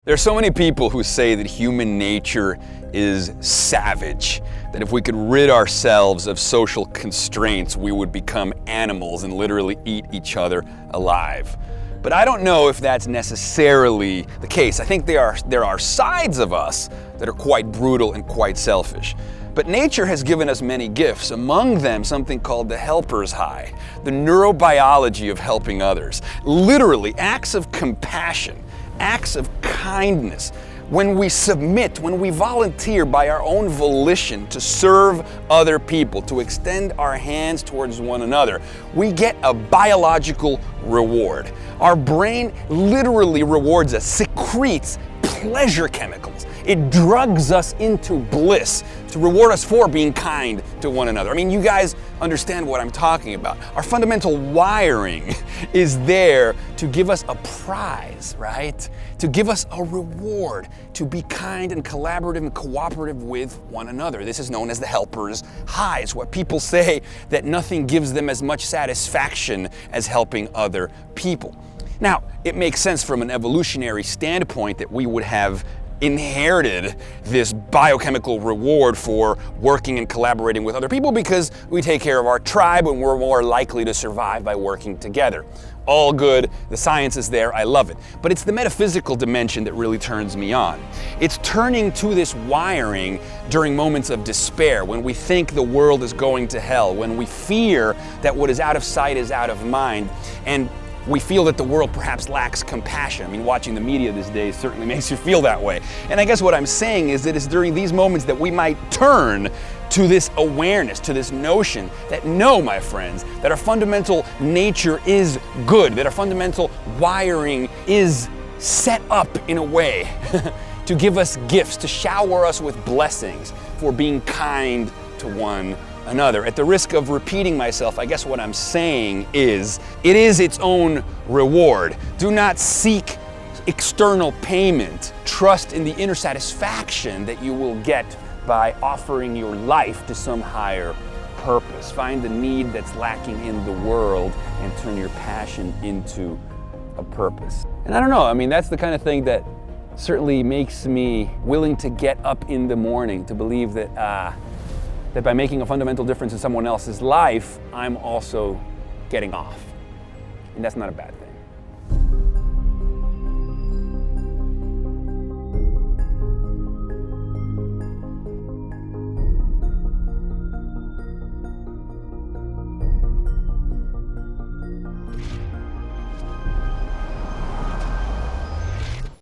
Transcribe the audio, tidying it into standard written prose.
There are so many people who say that human nature is savage, that if we could rid ourselves of social constraints, we would become animals and literally eat each other alive. But I don't know if that's necessarily the case. I think there are sides of us that are quite brutal and quite selfish. But nature has given us many gifts, among them something called the helper's high, the neurobiology of helping others. Literally, acts of compassion, acts of kindness. When we submit, when we volunteer by our own volition to serve other people, to extend our hands towards one another, we get a biological reward. Our brain literally rewards us, secretes pleasure chemicals. It drugs us into bliss to reward us for being kind to one another. I mean, you guys understand what I'm talking about. Our fundamental wiring is there to give us a prize, right? To give us a reward, to be kind and collaborative and cooperative with one another. This is known as the helper's high. It's what people say that nothing gives them as much satisfaction as helping other people. Now, it makes sense from an evolutionary standpoint that we would have inherited this biochemical reward for working and collaborating with other people because we take care of our tribe and we're more likely to survive by working together. All good, the science is there, I love it. But it's the metaphysical dimension that really turns me on. It's turning to this wiring during moments of despair, when we think the world is going to hell, when we fear that what is out of sight is out of mind, and we feel that the world perhaps lacks compassion. I mean, watching the media these days certainly makes you feel that way. And I guess what I'm saying is that it's during these moments that we might turn to this awareness, to this notion that no, my friends, that our fundamental nature is good, that our fundamental wiring is set up in a way to give us gifts, to shower us with blessings for being kind to one another. At the risk of repeating myself, I guess what I'm saying is, it is its own reward. Do not seek external payment. Trust in the inner satisfaction that you will get by offering your life to some higher purpose. Find the need that's lacking in the world and turn your passion into a purpose. And I don't know, I mean, that's the kind of thing that certainly makes me willing to get up in the morning to believe that by making a fundamental difference in someone else's life, I'm also getting off. And that's not a bad thing.